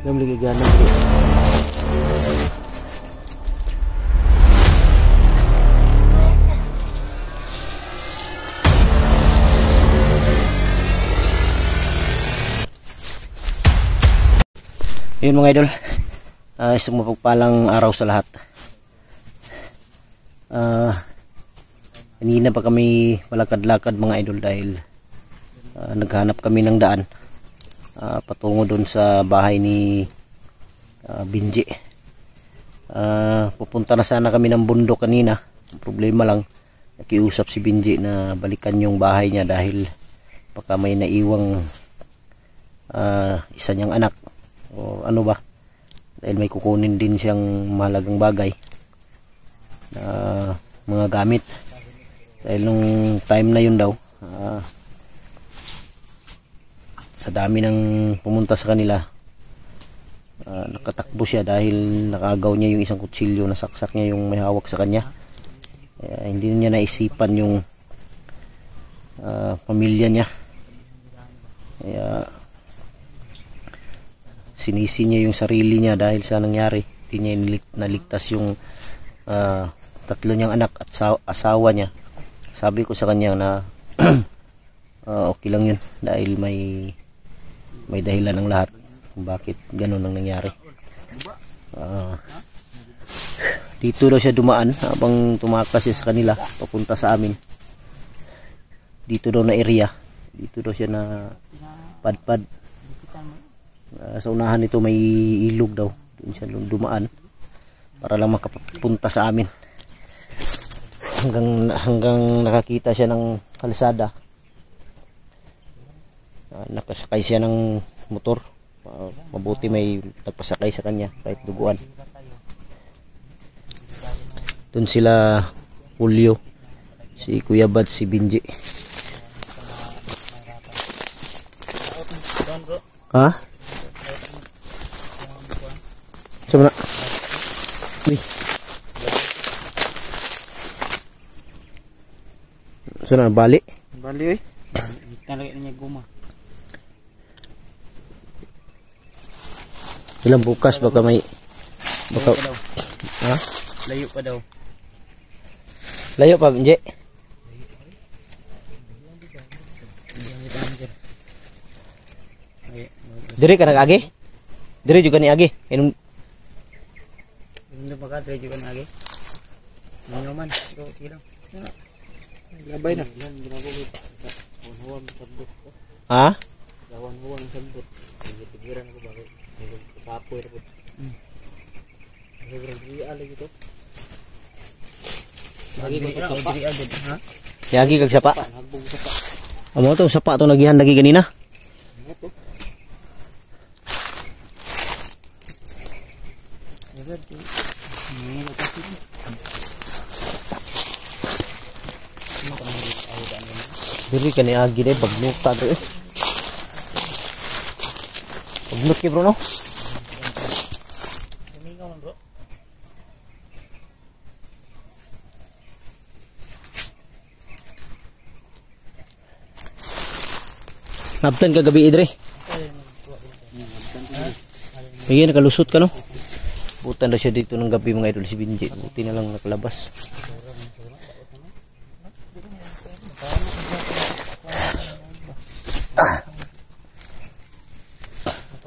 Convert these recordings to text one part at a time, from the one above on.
Namligyan ng bro. Yun mga idol, isang mapagpalang araw sa lahat. Kanina pa kami malakad-lakad mga idol dahil naghanap kami ng daan patungo doon sa bahay ni Binji. Pupunta na sana kami ng bundok kanina. Problema lang, nakiusap si Binji na balikan yung bahay niya dahil baka may naiwang isa niyang anak o ano ba, dahil may kukunin din siyang mahalagang bagay na mga gamit. Dahil nung time na yun daw, sa dami ng pumunta sa kanila, nakatakbo siya dahil nakagaw niya yung isang kutsilyo, nasaksak niya yung may hawak sa kanya. Hindi niya naisipan yung pamilya niya. Kaya sinisi niya yung sarili niya dahil sa nangyari. Hindi niya naligtas yung tatlo niyang anak at asawa niya. Sabi ko sa kanya na okay lang yun dahil may dahilan ng lahat kung bakit ganun ang nangyari. Dito daw siya dumaan habang tumakas siya sa kanila papunta sa amin. Dito daw na area, dito daw siya na padpad. Sa unahan nito may ilog daw, doon siya dumaan para lang makapunta sa amin. Hanggang nakakita siya ng kalsada, nakasakay siya ng motor. Mabuti may nagpasakay sa kanya kahit duguan. Doon sila Julio, si Kuya Bad, si Binji. Ha? Sama na. Uy. Sana bali. Bali eh. Talaga niya guma. Ilang bukas baka may ha? Layo pa daw. Layo pa, Binji. Diri ka nag-agi? Diri juga ni agi. Inom baka diri juga na agi. Ngaman, go sila. Gabay na. Ha? Gawan-gawan ng sabot. Pigiran ko bakit. Kapoy ra pud. Diri ali gito. Lagi ko diri agad, ha? Yagi kag sapa. Amo to sapa to nagihan lagi ganina. Diri ka ni agi deh bagnuk ta dre. Bagnuk ki bro no. Naptan ka gabi idre. Ayan nakalusot ka no. Butan na siya dito ng gabi mga idol si Binji. Buti na lang nakalabas.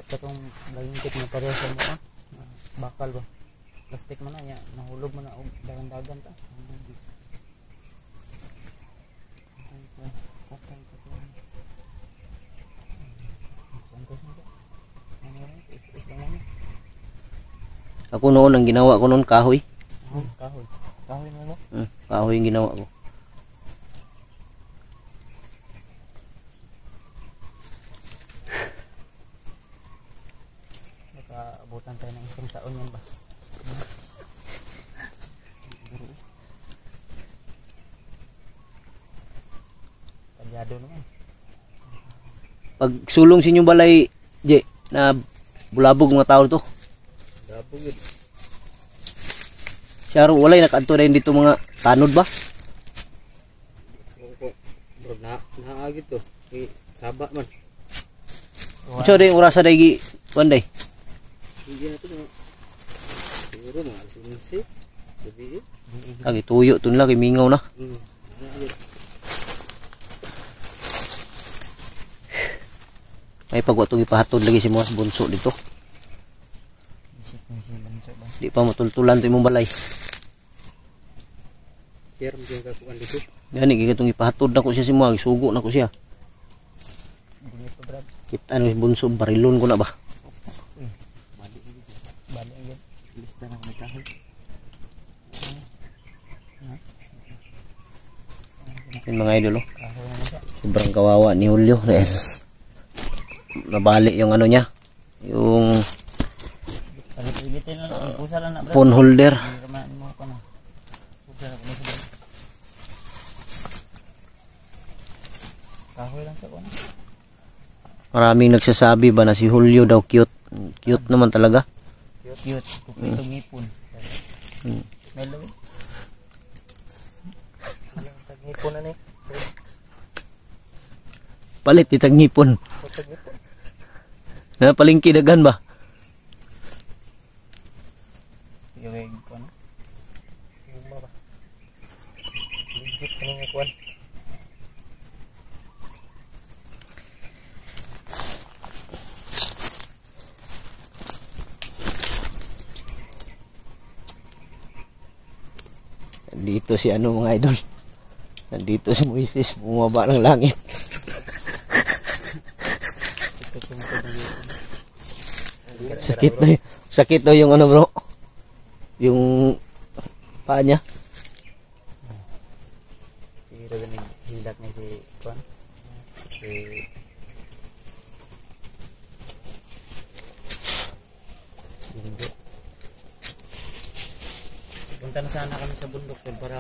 Katong layungkit na pareho sa mukha. Bakal ba? Plastic man na niya. Nahulog man na og dagan-dagan ta. Ako noon ang ginawa ko noon kahoy. Kahoy. Kahoy mo? Kahoy yung ginawa ko. Abutan tayo ng isang taon yan ba? Pagyado naman. Pag sulong sa inyong balay, Je, na bulabog mga tao to. Bulabog yun. Siyaro, walay nakaadto na dito mga tanod ba? Bro, naagit to. Saba man. So, day, orasa day, kuan day. Hindi na ito. Siguro mga alas 11. Sabihin. Kagi tuyo tun lagi mingaw na. May pagwatong ipahatod lagi si mga bunso dito. Di pa matultulan to imong balay. Sir, hindi ka kuan dito. Gani gigatong ipahatod na ko siya si mga sugo na ko siya. Kita ano bunso barilon ko na ba. Bali agad. Lista na kami kahoy. Yung mga idol, sobrang kawawa ni Julio dahil nabali yung ano niya, yung phone holder. Maraming nagsasabi ba na si Julio daw cute. Cute naman talaga. Cute. Kupitong ngipon. Melo. Ngipon na ni. Palit itag ngipon. Na palingki dagan ba? Yung kuan. Yung ba? Legit kanang kuan. Dito si ano mga idol. Nandito si Moises bumaba ng langit. Sakit na yung ano bro. Yung paa niya. Siguro ganing hilat niya si kuan. Punta na sana kami sa bundok para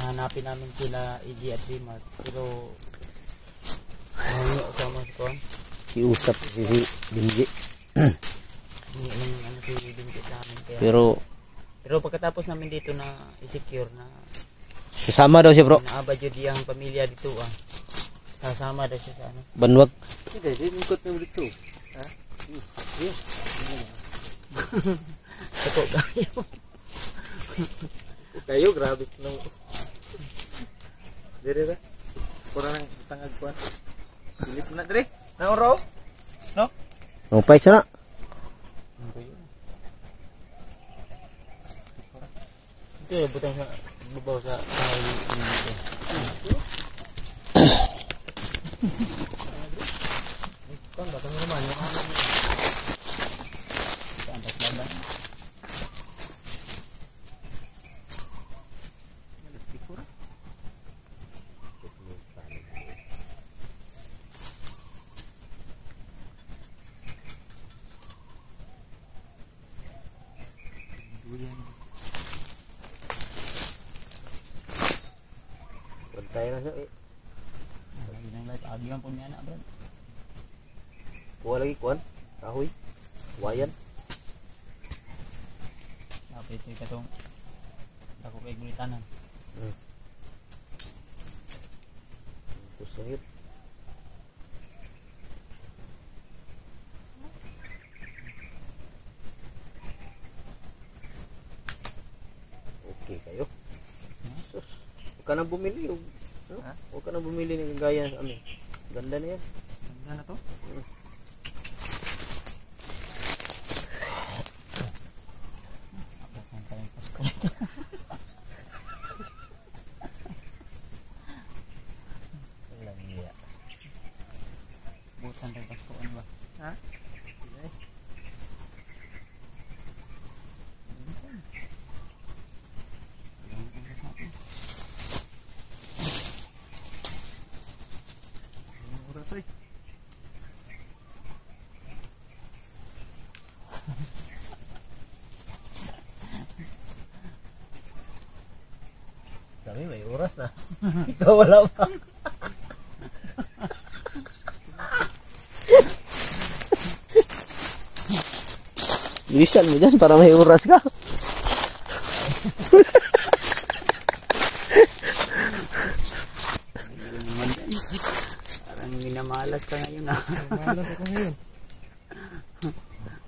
hanapin namin sila EG at Dimar. Pero ano sama si kuan? Kiusap si Binji. Ano si Binji sa amin kaya. Pero pagkatapos namin dito na i-secure na kasama daw siya bro. Naaba jud ang pamilya dito Kasama daw siya sa ano. Banwag. Hindi ikot na dito. Ha? Sako kayo. Kayo grabe no. Dire ra. Kurang nang tangag kuan. Pilip na dire. Na oro. No? Upay sana. Ito butang sa babaw sa kahoy dito. Kan batang naman yung ano. Santas laban. Pantay na siya Ginang light agian po niya na bro. Kuha lagi kuan. Kahoy. Wayan. Napit ito katong dako kay gulitanan. Kusahit. Okay kayo. Sus. Huwag ka nang bumili. Huwag ka nang bumili ng gaya sa amin. Ganda na yan. Ganda na to? Abot ng tayong Pasko nito. Langya. Butan tayong Pasko ano ba? Ha? Kami may oras na. Ikaw wala pa. Bilisan mo dyan para may oras ka. Parang minamalas ka ngayon Minamalas ako ngayon.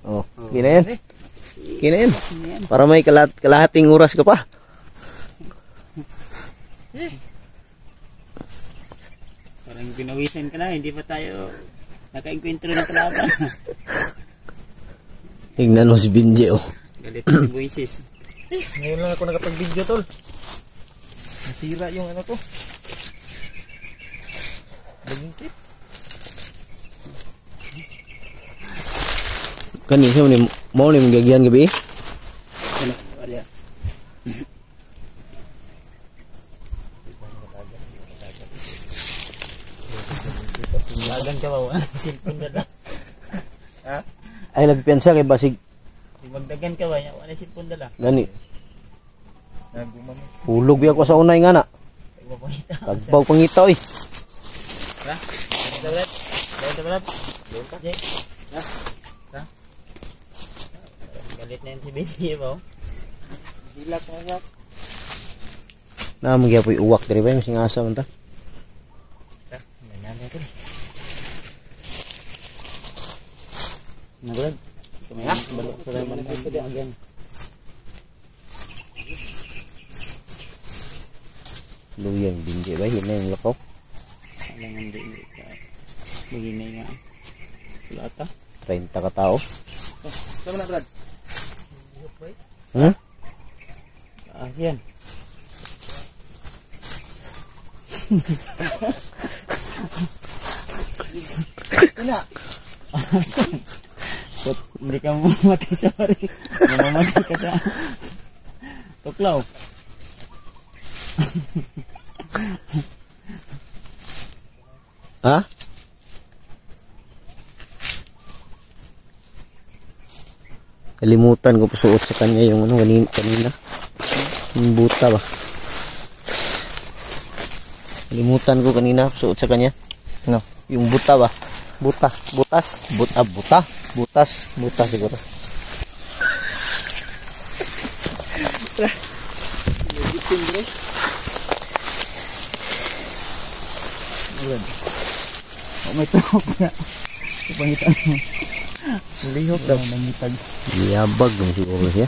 Oh, kina yan. Kina yan. Yan. Para may kalahating oras ka pa. Parang ginawisan ka na, hindi pa tayo naka-enkwentro ng kalaban. Tingnan mo si Binji, oh. Galit ni Moises. Ngayon lang ako nakapag-video, tol. Nasira yung ano ko. Bagingkit. Kanisa mo ni magagyan gabi. Ano? Wala. Lagan ka ba? Silpon na lang. Ha? Ay nagpiansa kay basig Magdagan ka ba? Wala silpon na lang. gani. Naguman. Hulog biya ko sa unay nga na. Magpapakita. Tagpaw pangita oy. Ha? Ito Brad? Ito Brad? Jay? Ha? Ha? Galit na yun si Benji ba? Hilak mo yan. Na magya poy uwak diri ba sing asa man ta. Ha? Ganyan ito. Na Brad? Kamay ha? Balok sa laman na ito din again. Luyang Binji ba hinay yung lakaw. Alangan din ka. Maginay nga. Wala ata. 30 ka tao. Sama na, Brad. Hmm? Yan. Ina. So, hindi ka mamatay sa pari. Mamamatay ka sa tuklaw. Ha? Kalimutan ko pasuot sa kanya yung ano kanina. Yung buta ba? Kalimutan ko kanina pasuot sa kanya. No, yung buta ba? Butas siguro. Oh, may tuhok na. Ipangita mo. Lihok daw. Nangitag. Yabag dong siguro siya.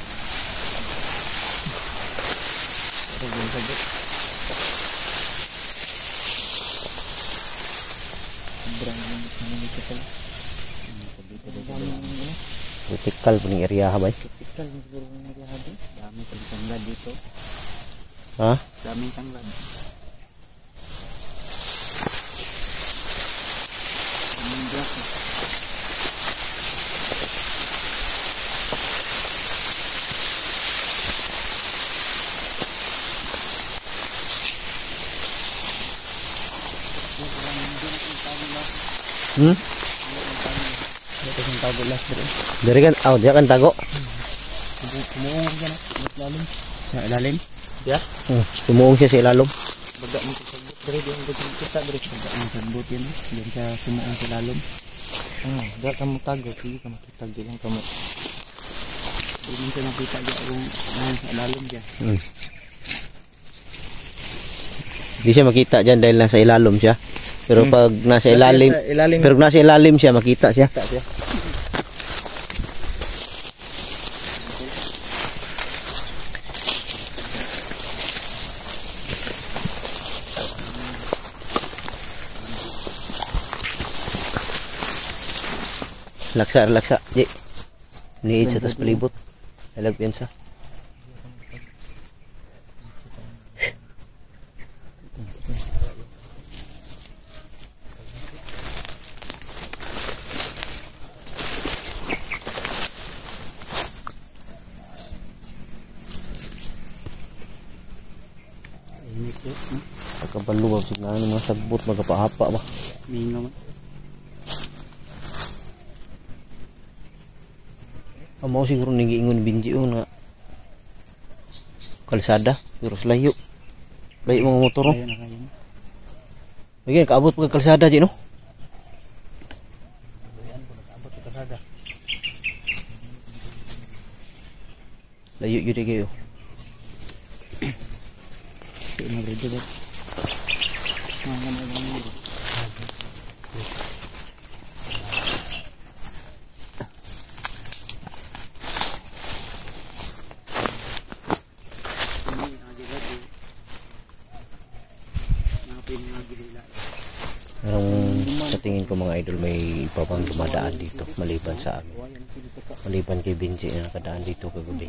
Vertical po ng area ha ba? Tikal mo siguro ng nilahado. Dami pang tanglad dito. Ha? Daming tanglad. Daming black. Hmm? Ito yung tago last bro. Dari kan, dia kan tago. Kumuong ka na. Ilalim. Sa ilalim? Yeah. Sumuong siya sa ilalom. Baga mo sa sagbot. Dari di ang gagawin kita. Dari baga mo sa sagbot yun. Diyan sa sumuong sa lalom. Di ka mo tago. Sige ka makitag. Di lang ka mo. Di mo siya nakita dyan yung sa lalom dyan. Hindi siya makita dyan dahil nasa ilalom siya. Pero pag nasa ilalim, ilalim. pero nasa ilalim siya makita siya. Laksa. Di. Niid sa tas palibot. Alagpian sa. Pagkabaluwag signa ng mga sagbot magapahapa ba. Mingo man. Amo siguro nagiingon Binji na kalsada, pero layo. Layo mga motor no. Ayun na kayo. Bagay kaabot pag kalsada di no. Layo yun kayo. Ito na ready ba? Mga na lang nito. sa tingin ko mga idol may iba pang dumadaan dito maliban sa amin. Maliban kay Benji na nakadaan dito kagabi.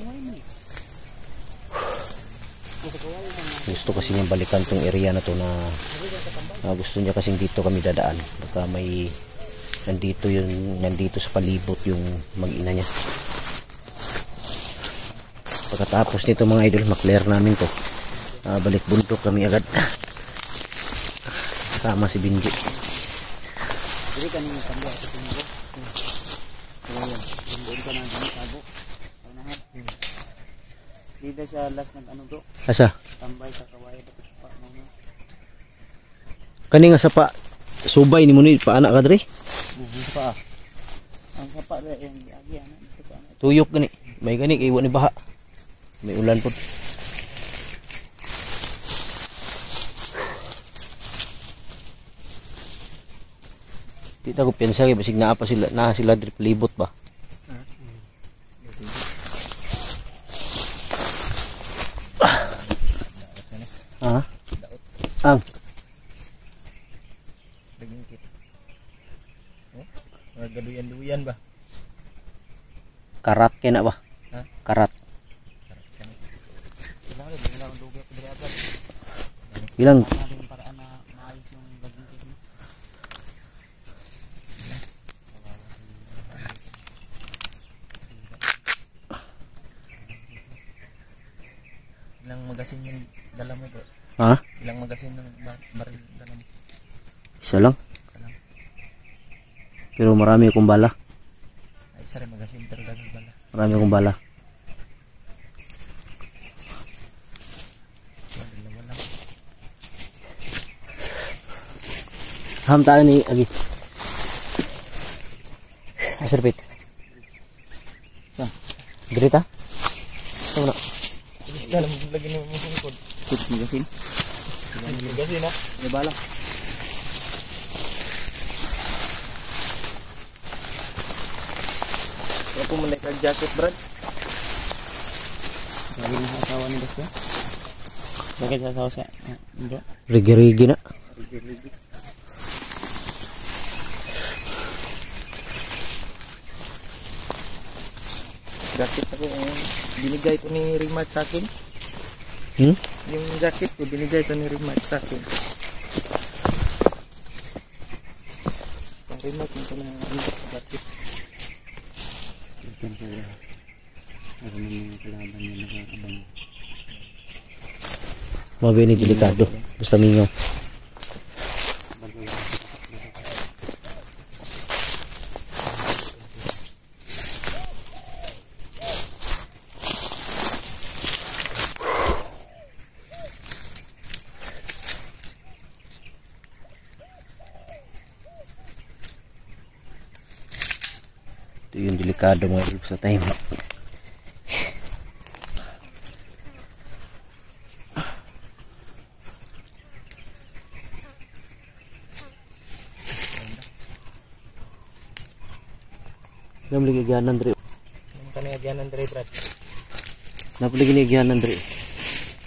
Gusto kasi niya balikan tong area na to na gusto niya kasing dito kami dadaan. Baka may nandito sa palibot yung mag-ina niya. Pagkatapos nito mga idol, maklear namin to. Balik bundok kami agad. Sama si Benji. Jadi kan yung tambah sa tingin ko. Ayan. Doon ka na dito tago. Unahan. Dito siya last ng ano bro. Asa? Tambay sa kawayan dapat pa mo. Kani nga sapa subay ni mo ni paana ka dre? Sapa. Ang sapa ra yung agi ana dito pa. Tuyok gani. May gani kay ni baha. May ulan pod. Kita ko piensa kay basig naa pa sila diri palibot ba. Ang Dagingkit. Mga gaduyan-duyan ba? karat kay na ba? Ha? Karat. Ilang dugo ko diri agad. Ilang Natin paraan na maayos yung dagingkit mo. Ilang magasin yung dala mo bro? ha? Ilang magasin ng baril dala mo? Isa lang. Isa lang. Pero marami akong bala. Ay, isa rin magasin pero dagang bala. Marami akong bala. Dalawa lang. Ham tayo ni agi. Asirpit. Sa? Grita? Ito na. Dala mo lagi mo mo sungkod. Put magasin. Ilang magasin ha? May bala. Kaya po mo jacket Brad. Lagi na sa asawa ni Basta. Bakit sa asawa sa bro? Rigi-rigi na. Jacket ako binigay ko ni Rimat sa akin. Hmm? Yung jacket ko binigay ko ni Rimat sa akin. Ang Rimat ko na jacket. Ito po. Ako ng mga kalaban niya nakakabang. Mabini delikado. Basta mingaw. Ito yung delikado mga idol sa time. Gamli giganan dre. Yung kanayagyan ng Dre Brad. Napuli gini giganan dre.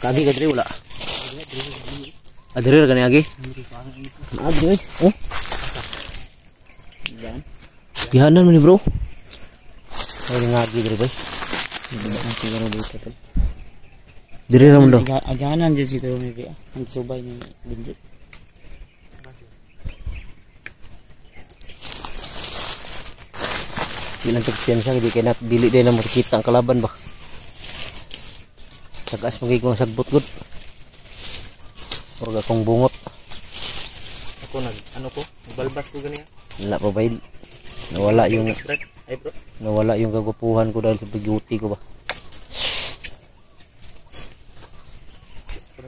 Kagi ka dre wala. Adre ra gani agi. Adre. Oh. Yan. Gihanan mo ni bro. Ay ngagi dre bay. Ang siguro dito to. Dire ra mo do. Aganan dyan si Tero Mivia. Ang subay ni Benji. Ilang tagpiansa di kay nak dili din na makita ang kalaban ba. Tagas magay kong sagbot gud. Orga kong bungot. Ako ano ko? Balbas ko ganyan. Wala pa bay. Nawala yung Brad. Ay bro. nawala yung kagupuhan ko dahil sa beauty ko ba.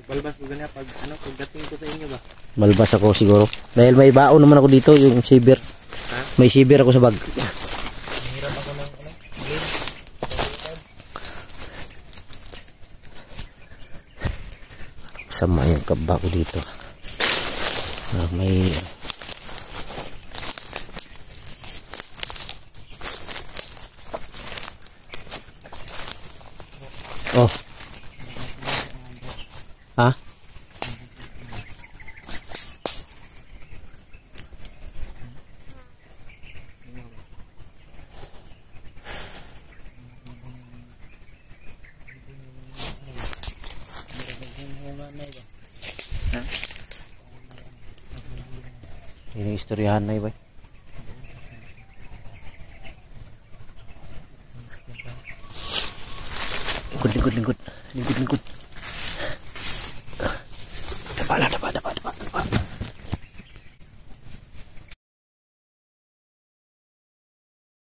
Balbas ko ganyan pag pagdating ko sa inyo ba? Malbas ako siguro. Dahil may baon naman ako dito yung saber. May saber ako sa bag. Hirap ako ng game. Sama yung kaba ko dito. May oh. Ha? Ini istoryahan na ibay. Lingkod. Dapala.